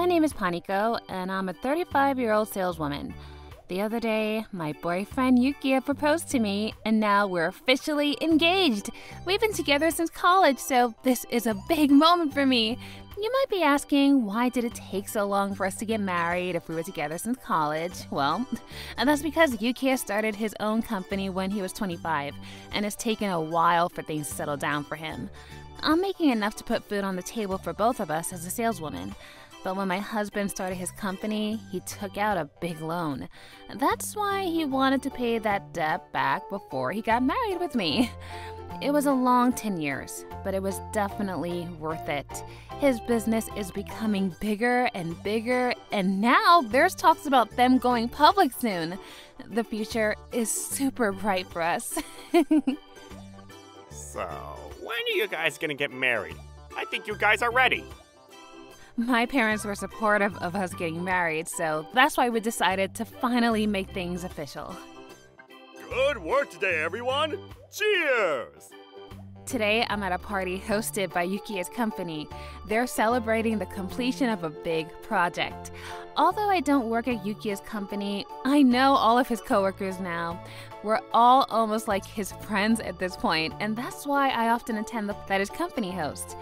My name is Paniko, and I'm a 35-year-old saleswoman. The other day, my boyfriend Yukiya proposed to me, and now we're officially engaged. We've been together since college, so this is a big moment for me. You might be asking, why did it take so long for us to get married if we were together since college? Well, and that's because Yukiya started his own company when he was 25, and it's taken a while for things to settle down for him. I'm making enough to put food on the table for both of us as a saleswoman. But when my husband started his company, he took out a big loan. That's why he wanted to pay that debt back before he got married with me. It was a long 10 years, but it was definitely worth it. His business is becoming bigger and bigger, and now there's talks about them going public soon. The future is super bright for us. So, when are you guys gonna get married? I think you guys are ready. My parents were supportive of us getting married, so that's why we decided to finally make things official. Good work today, everyone! Cheers! Today, I'm at a party hosted by Yukiya's company. They're celebrating the completion of a big project. Although I don't work at Yukiya's company, I know all of his coworkers now. We're all almost like his friends at this point, and that's why I often attend that his company hosts.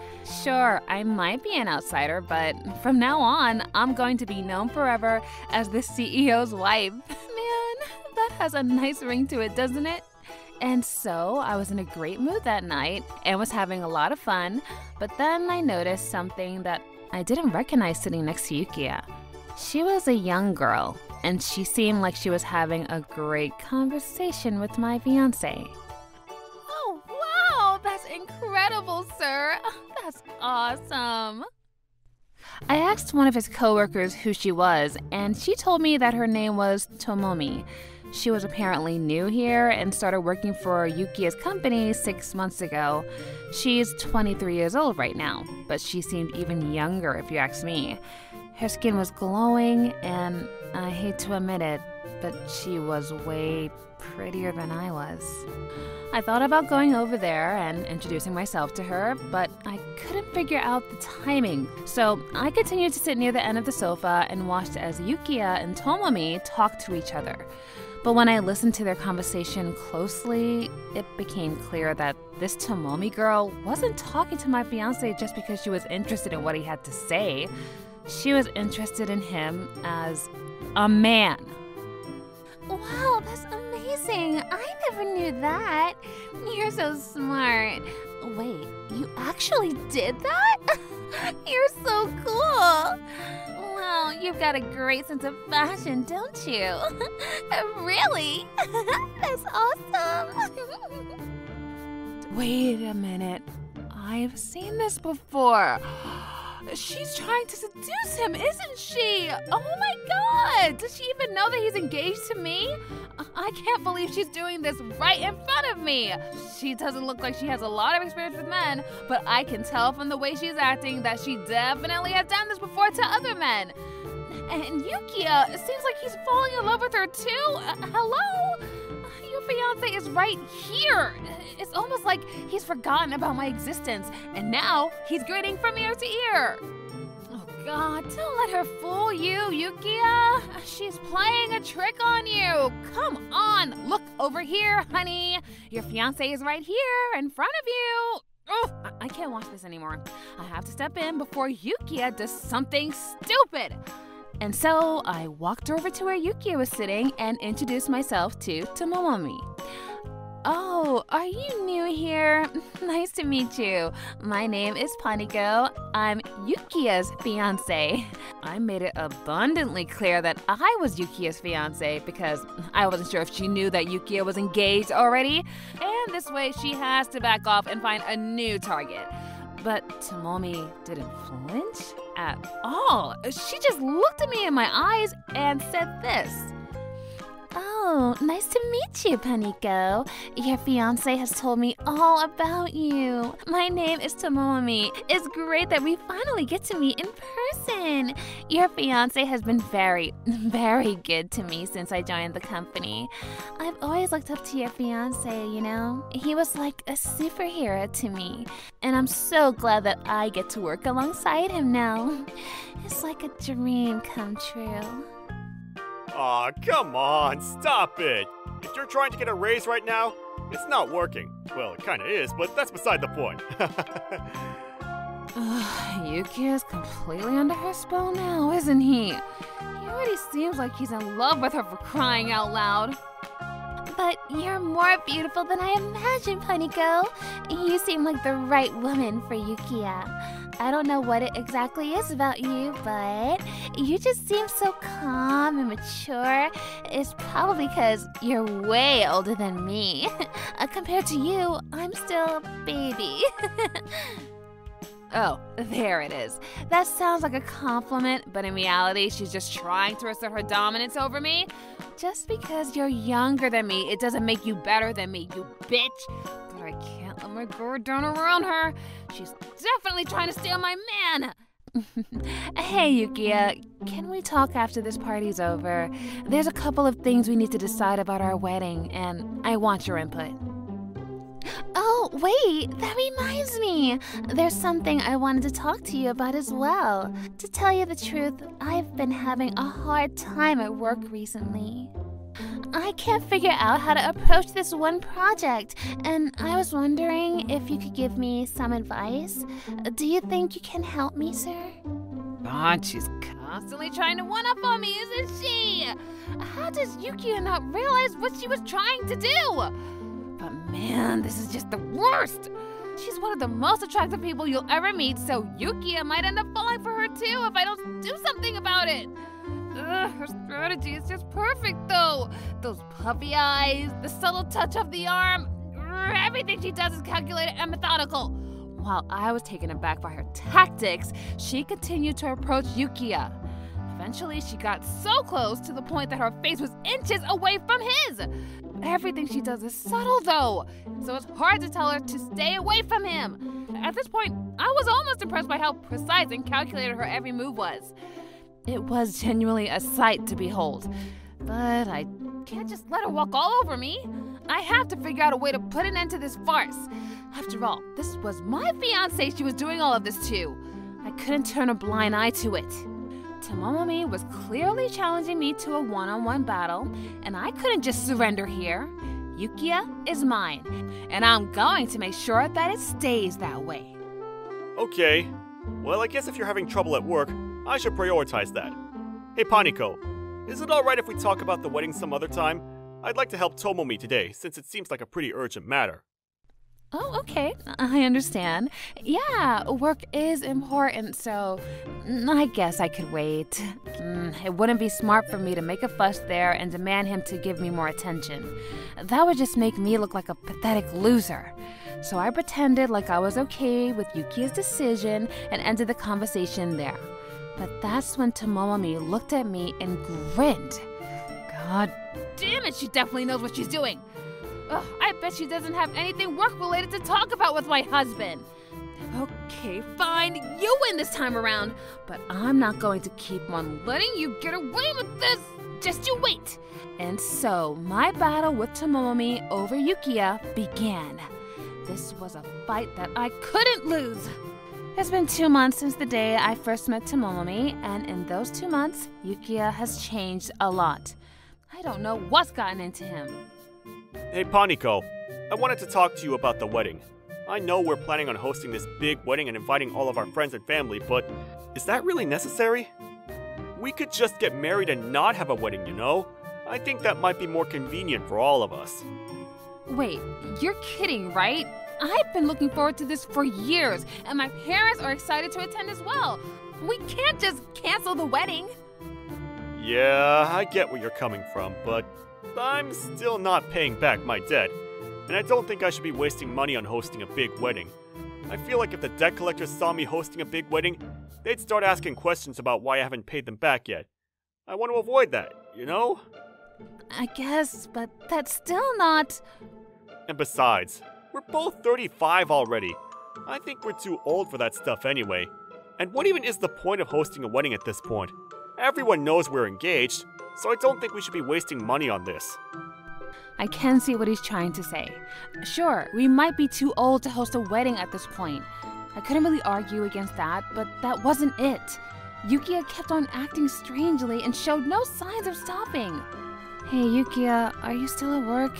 Sure, I might be an outsider, but from now on, I'm going to be known forever as the CEO's wife. Man, that has a nice ring to it, doesn't it? And so I was in a great mood that night and was having a lot of fun, but then I noticed something that I didn't recognize sitting next to Yukiya. She was a young girl, and she seemed like she was having a great conversation with my fiancé. Oh, wow! That's incredible, sir! That's awesome! I asked one of his coworkers who she was, and she told me that her name was Tomomi. She was apparently new here and started working for Yukiya's company 6 months ago. She's 23 years old right now, but she seemed even younger if you ask me. Her skin was glowing, and I hate to admit it, but she was way prettier than I was. I thought about going over there and introducing myself to her, but I couldn't figure out the timing. So I continued to sit near the end of the sofa and watched as Yukiya and Tomomi talked to each other. But when I listened to their conversation closely, it became clear that this Tomomi girl wasn't talking to my fiancé just because she was interested in what he had to say. She was interested in him as a man. Wow, that's amazing. I never knew that. You're so smart. Wait, you actually did that? You're so cool. Wow, you've got a great sense of fashion, don't you? Really? That's awesome. Wait a minute. I've seen this before. She's trying to seduce him, isn't she? Oh my God! Does she even know that he's engaged to me? I can't believe she's doing this right in front of me. She doesn't look like she has a lot of experience with men, but I can tell from the way she's acting that she definitely has done this before to other men. And Yukiya, it seems like he's falling in love with her too. Hello? Your fiancé is right here. It's almost like he's forgotten about my existence, and now he's grinning from ear to ear. Oh God, don't let her fool you, Yukiya. She's playing a trick on you. Come on, look over here, honey. Your fiancé is right here in front of you. Oh, I can't watch this anymore. I have to step in before Yukiya does something stupid. And so I walked over to where Yukiya was sitting and introduced myself to Tomomi. Oh, are you new here? Nice to meet you. My name is Paniko. I'm Yukiya's fiancé. I made it abundantly clear that I was Yukiya's fiancé because I wasn't sure if she knew that Yukiya was engaged already. And this way she has to back off and find a new target. But Tomomi didn't flinch at all. She just looked at me in my eyes and said this. Oh, nice to meet you, Paniko. Your fiancé has told me all about you. My name is Tomomi. It's great that we finally get to meet in person. Your fiancé has been very, very good to me since I joined the company. I've always looked up to your fiancé, you know? He was like a superhero to me. And I'm so glad that I get to work alongside him now. It's like a dream come true. Aw, come on, stop it! If you're trying to get a raise right now, it's not working. Well, it kinda is, but that's beside the point. Yuki is completely under her spell now, isn't he? He already seems like he's in love with her, for crying out loud. But you're more beautiful than I imagined, Paniko. You seem like the right woman for Yukiya. I don't know what it exactly is about you, but you just seem so calm and mature. It's probably because you're way older than me. Compared to you, I'm still a baby. Oh, there it is. That sounds like a compliment, but in reality, she's just trying to assert her dominance over me. Just because you're younger than me, it doesn't make you better than me, you bitch. But I can't let my guard down around her. She's definitely trying to steal my man. Hey, Yukiya, can we talk after this party's over? There's a couple of things we need to decide about our wedding, and I want your input. Oh, wait, that reminds me. There's something I wanted to talk to you about as well. To tell you the truth, I've been having a hard time at work recently. I can't figure out how to approach this one project, and I was wondering if you could give me some advice. Do you think you can help me, sir? God, she's constantly trying to one-up on me, isn't she? How does Yukiya not realize what she was trying to do? But man, this is just the worst! She's one of the most attractive people you'll ever meet, so Yukiya might end up falling for her too if I don't do something about it. Ugh, her strategy is just perfect though. Those puffy eyes, the subtle touch of the arm, everything she does is calculated and methodical. While I was taken aback by her tactics, she continued to approach Yukiya. Eventually, she got so close to the point that her face was inches away from his. Everything she does is subtle, though, so it's hard to tell her to stay away from him. At this point, I was almost impressed by how precise and calculated her every move was. It was genuinely a sight to behold, but I can't just let her walk all over me. I have to figure out a way to put an end to this farce. After all, this was my fiancé she was doing all of this to. I couldn't turn a blind eye to it. Tomomi was clearly challenging me to a one-on-one battle, and I couldn't just surrender here. Yukiya is mine, and I'm going to make sure that it stays that way. Okay. Well, I guess if you're having trouble at work, I should prioritize that. Hey, Paniko, is it alright if we talk about the wedding some other time? I'd like to help Tomomi today, since it seems like a pretty urgent matter. Oh, okay. I understand. Yeah, work is important, so I guess I could wait. It wouldn't be smart for me to make a fuss there and demand him to give me more attention. That would just make me look like a pathetic loser. So I pretended like I was okay with Yukiya's decision and ended the conversation there. But that's when Tomomi looked at me and grinned. God damn it, she definitely knows what she's doing. Ugh, I bet she doesn't have anything work-related to talk about with my husband. Okay, fine, you win this time around, but I'm not going to keep on letting you get away with this. Just you wait. And so, my battle with Tomomi over Yukiya began. This was a fight that I couldn't lose. It's been 2 months since the day I first met Tomomi, and in those 2 months, Yukiya has changed a lot. I don't know what's gotten into him. Hey, Paniko, I wanted to talk to you about the wedding. I know we're planning on hosting this big wedding and inviting all of our friends and family, but is that really necessary? We could just get married and not have a wedding, you know? I think that might be more convenient for all of us. Wait, you're kidding, right? I've been looking forward to this for years, and my parents are excited to attend as well. We can't just cancel the wedding. Yeah, I get where you're coming from, but I'm still not paying back my debt, and I don't think I should be wasting money on hosting a big wedding. I feel like if the debt collectors saw me hosting a big wedding, they'd start asking questions about why I haven't paid them back yet. I want to avoid that, you know? I guess, but that's still not... And besides, we're both 35 already. I think we're too old for that stuff anyway. And what even is the point of hosting a wedding at this point? Everyone knows we're engaged, so I don't think we should be wasting money on this. I can see what he's trying to say. Sure, we might be too old to host a wedding at this point. I couldn't really argue against that, but that wasn't it. Yukiya kept on acting strangely and showed no signs of stopping. Hey Yukiya, are you still at work?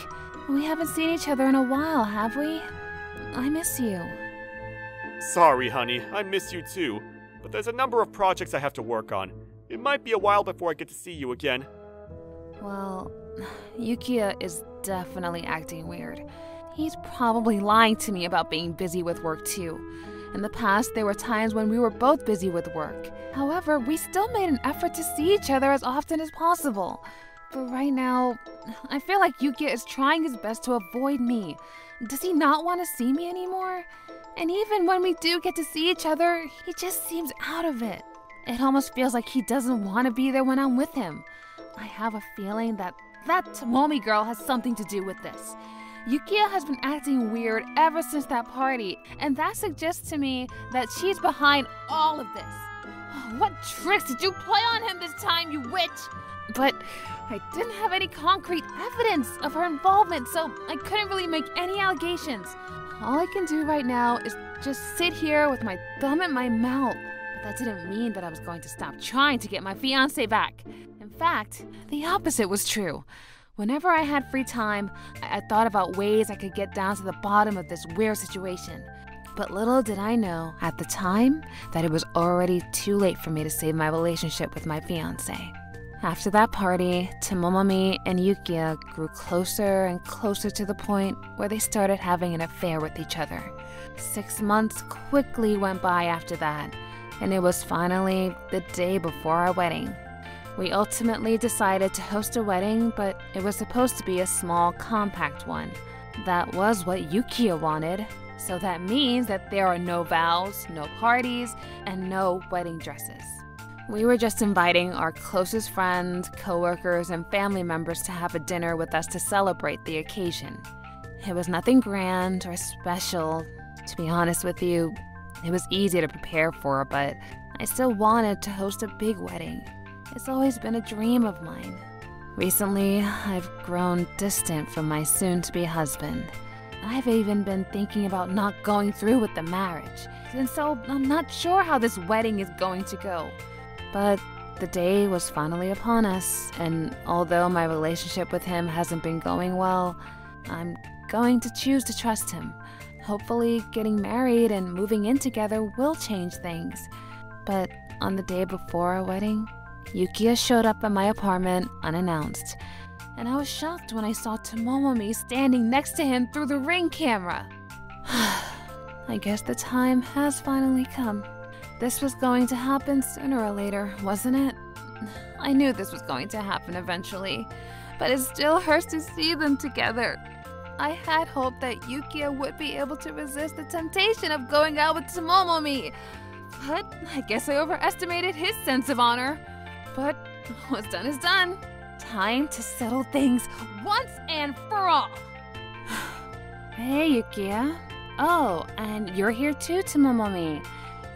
We haven't seen each other in a while, have we? I miss you. Sorry, honey, I miss you too. But there's a number of projects I have to work on. It might be a while before I get to see you again. Well, Yukiya is definitely acting weird. He's probably lying to me about being busy with work too. In the past, there were times when we were both busy with work. However, we still made an effort to see each other as often as possible. But right now, I feel like Yukiya is trying his best to avoid me. Does he not want to see me anymore? And even when we do get to see each other, he just seems out of it. It almost feels like he doesn't want to be there when I'm with him. I have a feeling that Tomomi girl has something to do with this. Yukiya has been acting weird ever since that party, and that suggests to me that she's behind all of this. What tricks did you play on him this time, you witch? But I didn't have any concrete evidence of her involvement, so I couldn't really make any allegations. All I can do right now is just sit here with my thumb in my mouth. But that didn't mean that I was going to stop trying to get my fiancé back. In fact, the opposite was true. Whenever I had free time, I thought about ways I could get down to the bottom of this weird situation. But little did I know at the time that it was already too late for me to save my relationship with my fiancé. After that party, Tomomi and Yukiya grew closer and closer to the point where they started having an affair with each other. 6 months quickly went by after that, and it was finally the day before our wedding. We ultimately decided to host a wedding, but it was supposed to be a small, compact one. That was what Yukiya wanted, so that means that there are no vows, no parties, and no wedding dresses. We were just inviting our closest friends, coworkers, and family members to have a dinner with us to celebrate the occasion. It was nothing grand or special. To be honest with you, it was easy to prepare for, but I still wanted to host a big wedding. It's always been a dream of mine. Recently, I've grown distant from my soon-to-be husband. I've even been thinking about not going through with the marriage, and so I'm not sure how this wedding is going to go. But the day was finally upon us, and although my relationship with him hasn't been going well, I'm going to choose to trust him. Hopefully, getting married and moving in together will change things. But on the day before our wedding, Yukiya showed up at my apartment unannounced, and I was shocked when I saw Tomomi standing next to him through the Ring camera. I guess the time has finally come. This was going to happen sooner or later, wasn't it? I knew this was going to happen eventually, but it still hurts to see them together. I had hoped that Yukiya would be able to resist the temptation of going out with Tomomi, but I guess I overestimated his sense of honor. But what's done is done. Time to settle things once and for all. Hey, Yukiya. Oh, and you're here too, Tomomi.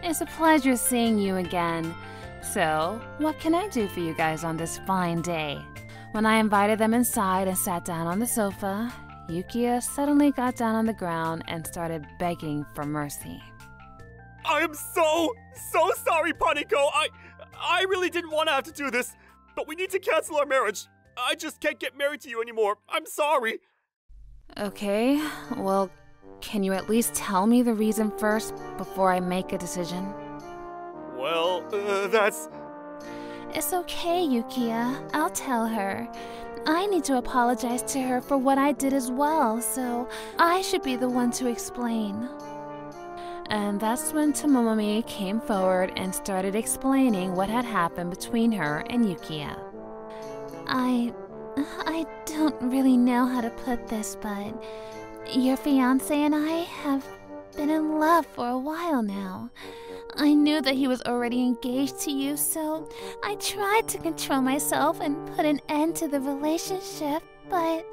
It's a pleasure seeing you again. So, what can I do for you guys on this fine day? When I invited them inside and sat down on the sofa, Yukiya suddenly got down on the ground and started begging for mercy. I am so sorry, Paniko. I really didn't want to have to do this, but we need to cancel our marriage. I just can't get married to you anymore. I'm sorry. Okay, well, can you at least tell me the reason first before I make a decision? Well, that's... It's okay, Yukiya. I'll tell her. I need to apologize to her for what I did as well, so I should be the one to explain. And that's when Tomomi came forward and started explaining what had happened between her and Yukiya. I don't really know how to put this, but your fiancé and I have been in love for a while now. I knew that he was already engaged to you, so I tried to control myself and put an end to the relationship, but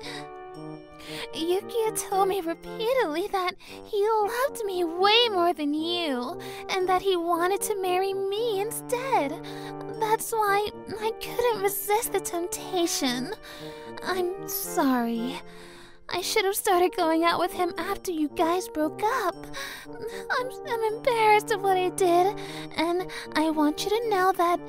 Yukia told me repeatedly that he loved me way more than you, and that he wanted to marry me instead. That's why I couldn't resist the temptation. I'm sorry. I should have started going out with him after you guys broke up. I'm embarrassed of what I did, and I want you to know that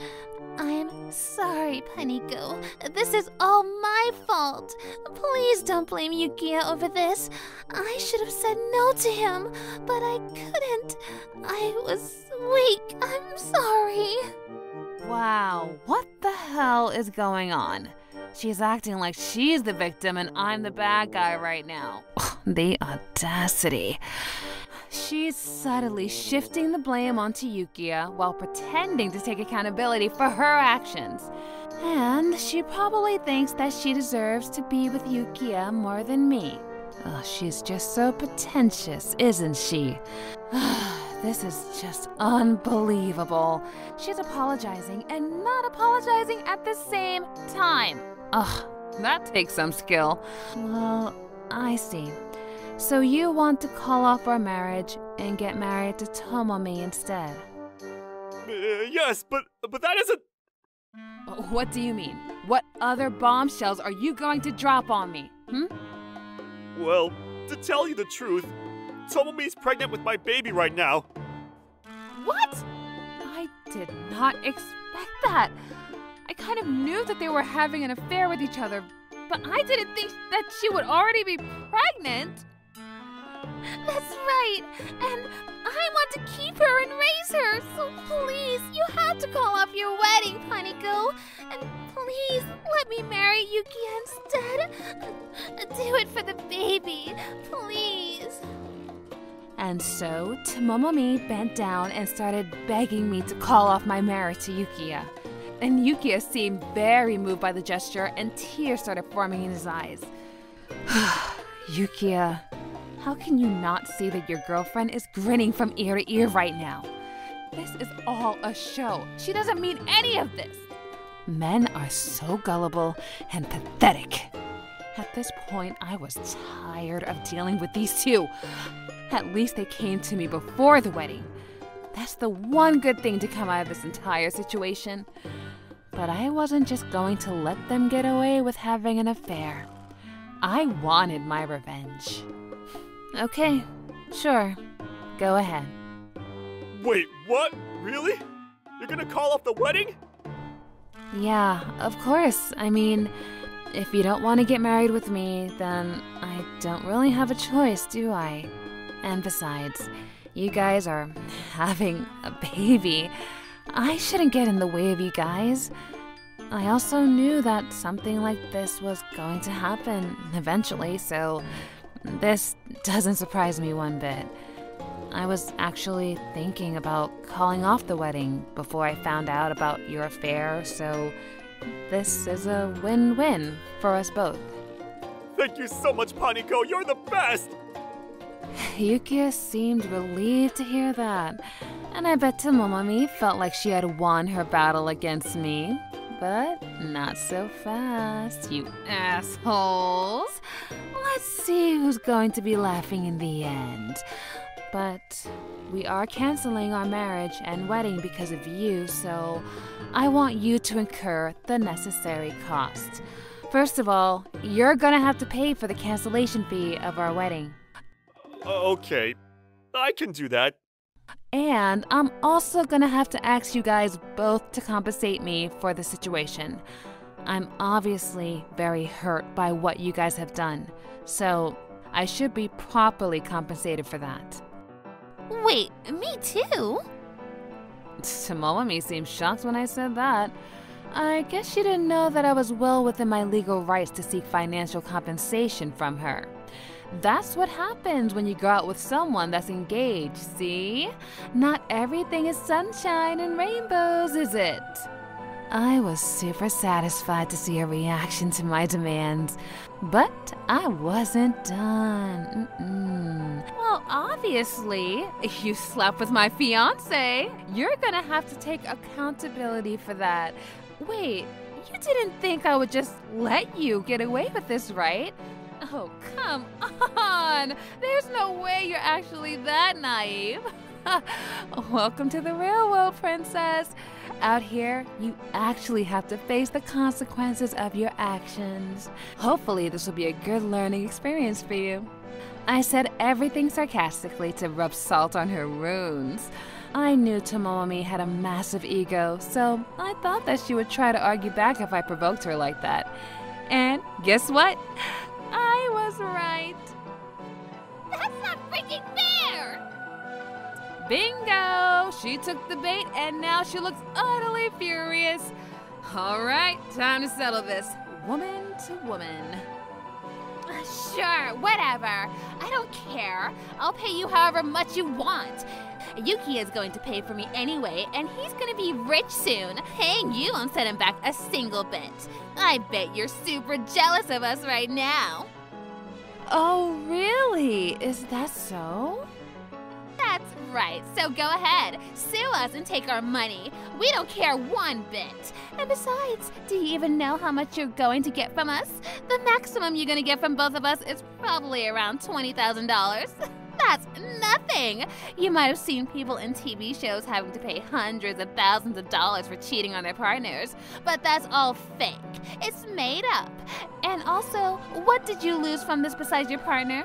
I'm sorry, Paniko. This is all my fault. Please don't blame Yukia over this. I should have said no to him, but I couldn't. I was weak. I'm sorry. Wow, what the hell is going on? She's acting like she's the victim and I'm the bad guy right now. The audacity. She's subtly shifting the blame onto Yukia while pretending to take accountability for her actions. And she probably thinks that she deserves to be with Yukia more than me. Oh, she's just so pretentious, isn't she? This is just unbelievable. She's apologizing and not apologizing at the same time. Ugh, that takes some skill. Well, I see. So you want to call off our marriage and get married to Tomomi instead? Yes, but that isn't... What do you mean? What other bombshells are you going to drop on me, Well, to tell you the truth, Tomomi's pregnant with my baby right now. What? I did not expect that. I kind of knew that they were having an affair with each other, but I didn't think that she would already be pregnant. That's right, and I want to keep her and raise her, so please, you have to call off your wedding, Paniko. And please, let me marry Yukia instead. Do it for the baby, please. And so, Tomomi bent down and started begging me to call off my marriage to Yukia. And Yukia seemed very moved by the gesture, and tears started forming in his eyes. Yukia, how can you not see that your girlfriend is grinning from ear to ear right now? This is all a show. She doesn't mean any of this. Men are so gullible and pathetic. At this point, I was tired of dealing with these two. At least they came to me before the wedding. That's the one good thing to come out of this entire situation. But I wasn't just going to let them get away with having an affair. I wanted my revenge. Okay, sure. Go ahead. Wait, what? Really? You're gonna call off the wedding? Yeah, of course. I mean, if you don't want to get married with me, then I don't really have a choice, do I? And besides, you guys are having a baby. I shouldn't get in the way of you guys. I also knew that something like this was going to happen eventually, so this doesn't surprise me one bit. I was actually thinking about calling off the wedding before I found out about your affair, so this is a win-win for us both. Thank you so much, Paniko. You're the best! Yukia seemed relieved to hear that, and I bet Tomomi felt like she had won her battle against me. But not so fast, you assholes. Let's see who's going to be laughing in the end. But we are canceling our marriage and wedding because of you, so I want you to incur the necessary cost. First of all, you're gonna have to pay for the cancellation fee of our wedding. Okay, I can do that. And I'm also gonna have to ask you guys both to compensate me for the situation. I'm obviously very hurt by what you guys have done, so I should be properly compensated for that. Wait, me too? Tomomi seemed shocked when I said that. I guess she didn't know that I was well within my legal rights to seek financial compensation from her. That's what happens when you go out with someone that's engaged, see? Not everything is sunshine and rainbows, is it? I was super satisfied to see a reaction to my demands, but I wasn't done. Well, obviously. obviously, you slept with my fiance. You're gonna have to take accountability for that. Wait, you didn't think I would just let you get away with this, right? Oh, come on. There's no way you're actually that naive. Welcome to the real world, princess. Out here, you actually have to face the consequences of your actions. Hopefully, this will be a good learning experience for you. I said everything sarcastically to rub salt on her wounds. I knew Tomomi had a massive ego, so I thought that she would try to argue back if I provoked her like that. And guess what? I was right. That's not freaking fair! Bingo! She took the bait and now she looks utterly furious. All right, time to settle this. Woman to woman. Sure, whatever. I don't care. I'll pay you however much you want. Yuki is going to pay for me anyway, and he's going to be rich soon. Paying you won't set him back a single bit. I bet you're super jealous of us right now. Oh, really? Is that so? That's right, so go ahead. Sue us and take our money. We don't care one bit. And besides, do you even know how much you're going to get from us? The maximum you're going to get from both of us is probably around $20,000. That's nothing. You might have seen people in TV shows having to pay hundreds of thousands of dollars for cheating on their partners, but that's all fake. It's made up. And also, what did you lose from this besides your partner?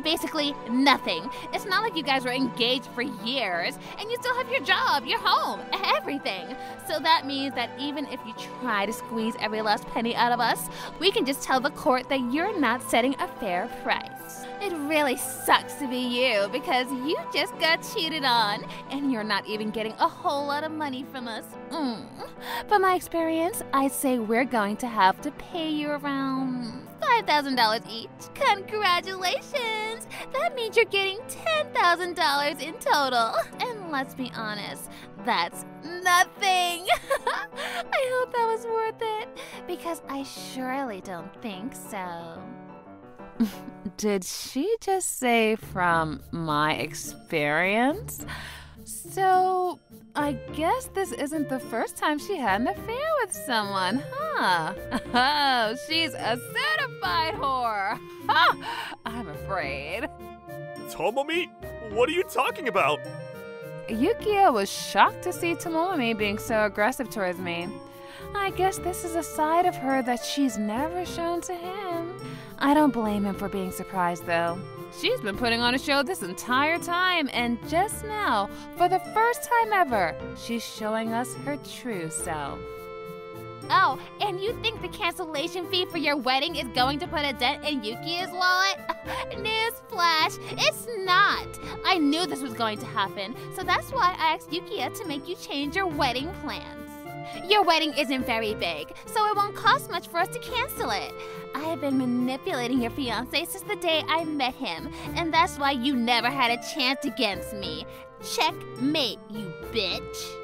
Basically, nothing. It's not like you guys were engaged for years, and you still have your job, your home, everything. So that means that even if you try to squeeze every last penny out of us, we can just tell the court that you're not setting a fair price. It really sucks to be you because you just got cheated on and you're not even getting a whole lot of money from us. From my experience, I'd say we're going to have to pay you around $5,000 each. Congratulations! That means you're getting $10,000 in total. And let's be honest, that's nothing. I hope that was worth it because I surely don't think so. Did she just say from my experience? So, I guess this isn't the first time she had an affair with someone, huh? Oh, she's a certified whore. I'm afraid. Tomomi? What are you talking about? Yukiya was shocked to see Tomomi being so aggressive towards me. I guess this is a side of her that she's never shown to him. I don't blame him for being surprised, though. She's been putting on a show this entire time, and just now, for the first time ever, she's showing us her true self. Oh, and you think the cancellation fee for your wedding is going to put a dent in Yukiya's wallet? Newsflash, it's not. I knew this was going to happen, so that's why I asked Yukiya to make you change your wedding plans. Your wedding isn't very big, so it won't cost much for us to cancel it. I have been manipulating your fiancé since the day I met him, and that's why you never had a chance against me. Checkmate, you bitch.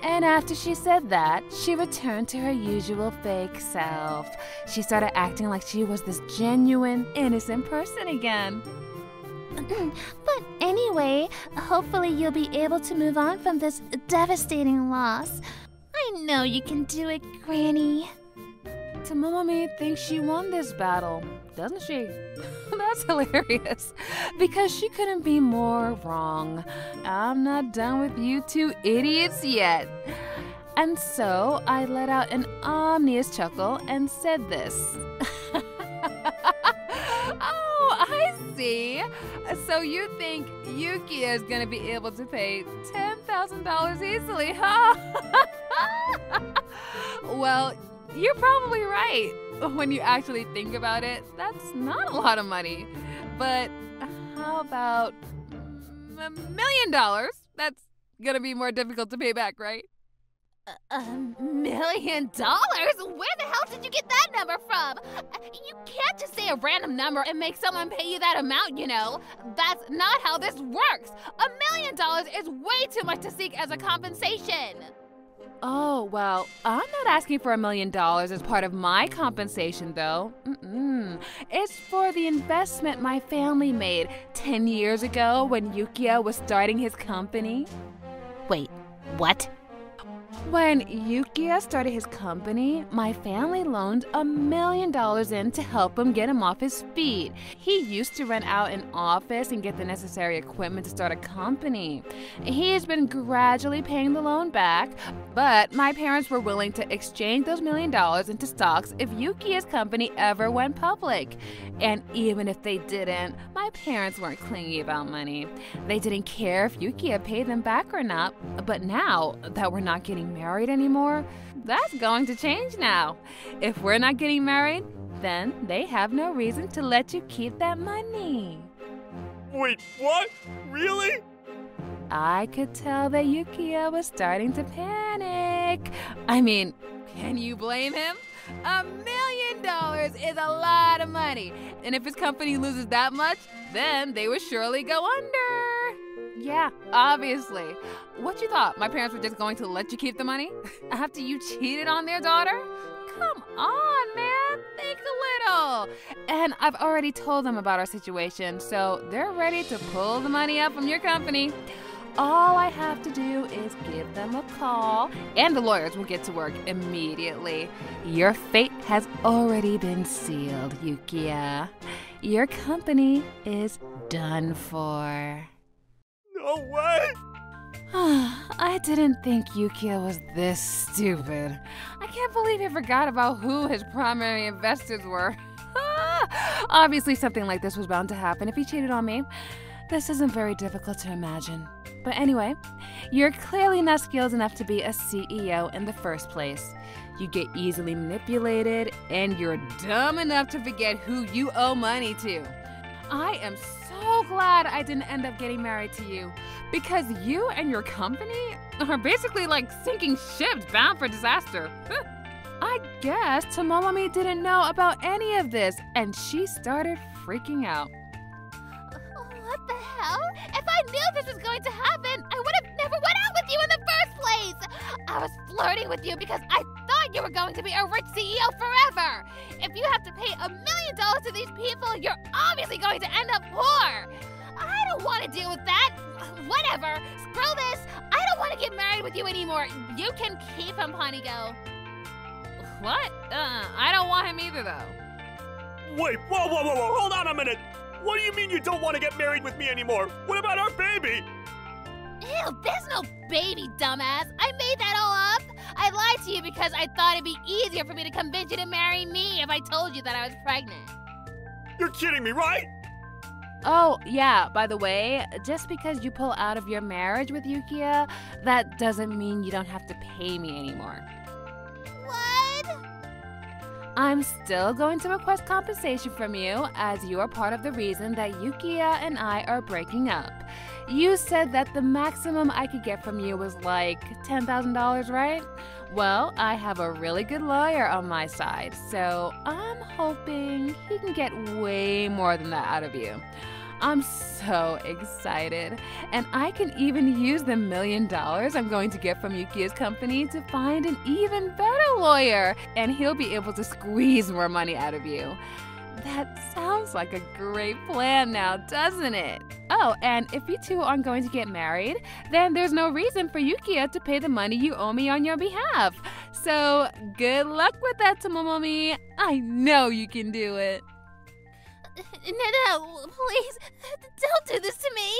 And after she said that, she returned to her usual fake self. She started acting like she was this genuine, innocent person again. But anyway, hopefully you'll be able to move on from this devastating loss. I know you can do it, Granny. Tomomi thinks she won this battle, doesn't she? That's hilarious, because she couldn't be more wrong. I'm not done with you two idiots yet. And so I let out an ominous chuckle and said this. Oh, I see. So you think Yukiya is going to be able to pay $10,000 easily, huh? Well, you're probably right. When you actually think about it, that's not a lot of money. But how about $1 million? That's going to be more difficult to pay back, right? $1 million? Where the hell did you get that number from? You can't just say a random number and make someone pay you that amount, you know. That's not how this works. $1 million is way too much to seek as a compensation. Oh, well, I'm not asking for $1 million as part of my compensation, though. It's for the investment my family made 10 years ago when Yukiya was starting his company. Wait, what? When Yukiya started his company, my family loaned $1 million in to help him off his feet. He used to rent out an office and get the necessary equipment to start a company. He's been gradually paying the loan back, but my parents were willing to exchange those $1 million into stocks if Yukiya's company ever went public. And even if they didn't, my parents weren't clingy about money. They didn't care if Yukiya paid them back or not, but now that we're not getting married anymore, that's going to change now. If we're not getting married, then they have no reason to let you keep that money. Wait, what? Really? I could tell that Yukiya was starting to panic. I mean, can you blame him? $1 million is a lot of money, and if his company loses that much, then they would surely go under. Yeah, obviously. What you thought? My parents were just going to let you keep the money after you cheated on their daughter? Come on, man. Think a little. And I've already told them about our situation, so they're ready to pull the money up from your company. All I have to do is give them a call, and the lawyers will get to work immediately. Your fate has already been sealed, Yukiya. Your company is done for. No way! I didn't think Yukiya was this stupid. I can't believe he forgot about who his primary investors were. Obviously, something like this was bound to happen if he cheated on me. This isn't very difficult to imagine. But anyway, you're clearly not skilled enough to be a CEO in the first place. You get easily manipulated, and you're dumb enough to forget who you owe money to. I am so glad I didn't end up getting married to you, because you and your company are basically like sinking ships bound for disaster. I guess Tomomomi didn't know about any of this, and she started freaking out. What the hell? If I knew this was going to happen, I would have never went out with you in the first place. I was flirting with you because I thought you were going to be a rich CEO forever. If you have to pay $1 million to these people, you're obviously going to end up poor. I don't want to deal with that. Whatever. Screw this. I don't want to get married with you anymore. You can keep him, Panico. What? I don't want him either, though. Wait, whoa, hold on a minute! What do you mean you don't want to get married with me anymore? What about our baby? Ew, there's no baby, dumbass. I made that all up. I lied to you because I thought it'd be easier for me to convince you to marry me if I told you that I was pregnant. You're kidding me, right? Oh, yeah, by the way, just because you pull out of your marriage with Yukiya, that doesn't mean you don't have to pay me anymore. What? I'm still going to request compensation from you, as you are part of the reason that Yukiya and I are breaking up. You said that the maximum I could get from you was like $10,000, right? Well, I have a really good lawyer on my side, so I'm hoping he can get way more than that out of you. I'm so excited, and I can even use the $1 million I'm going to get from Yukiya's company to find an even better lawyer, and he'll be able to squeeze more money out of you. That sounds like a great plan now, doesn't it? Oh, and if you two aren't going to get married, then there's no reason for Yukiya to pay the money you owe me on your behalf. So good luck with that, Tomomomi. I know you can do it. No, please, don't do this to me.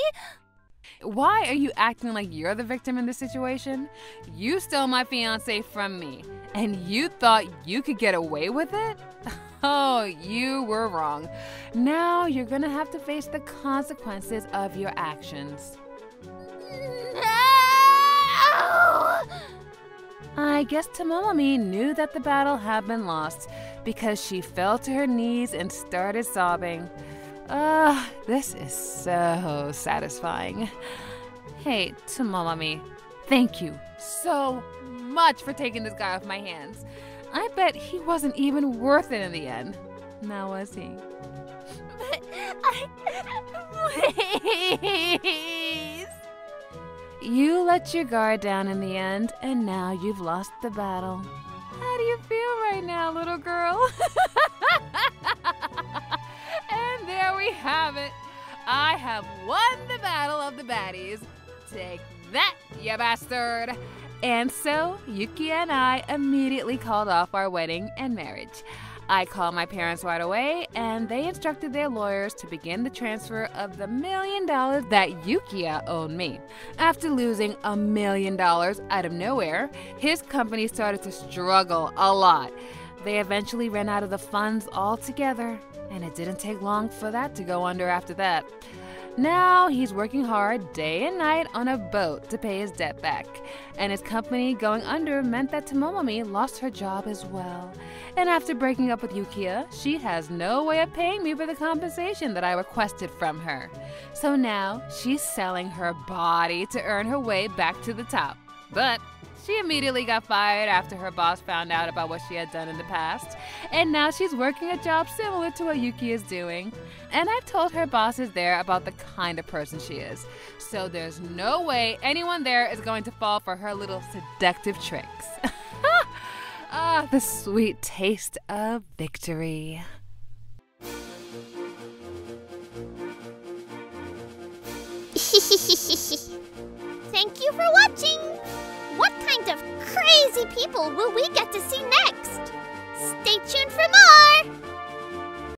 Why are you acting like you're the victim in this situation? You stole my fiancé from me, and you thought you could get away with it? Oh, you were wrong. Now you're gonna have to face the consequences of your actions. No! I guess Tomomomi knew that the battle had been lost because she fell to her knees and started sobbing. This is so satisfying. Hey, Tomomomi, thank you so much for taking this guy off my hands. I bet he wasn't even worth it in the end. Now was he? But please. You let your guard down in the end, and now you've lost the battle. How do you feel right now, little girl? And there we have it. I have won the battle of the baddies. Take that, you bastard! And so, Yuki and I immediately called off our wedding and marriage. I called my parents right away, and they instructed their lawyers to begin the transfer of the $1 million that Yukiya owed me. After losing $1 million out of nowhere, his company started to struggle a lot. They eventually ran out of the funds altogether, and it didn't take long for that to go under after that. Now he's working hard day and night on a boat to pay his debt back. And his company going under meant that Tomomomi lost her job as well. And after breaking up with Yukiya, she has no way of paying me for the compensation that I requested from her. So now she's selling her body to earn her way back to the top. But she immediately got fired after her boss found out about what she had done in the past. And now she's working a job similar to what Yuki is doing. And I've told her bosses there about the kind of person she is. So there's no way anyone there is going to fall for her little seductive tricks. Ah, the sweet taste of victory. Thank you for watching! What kind of crazy people will we get to see next? Stay tuned for more!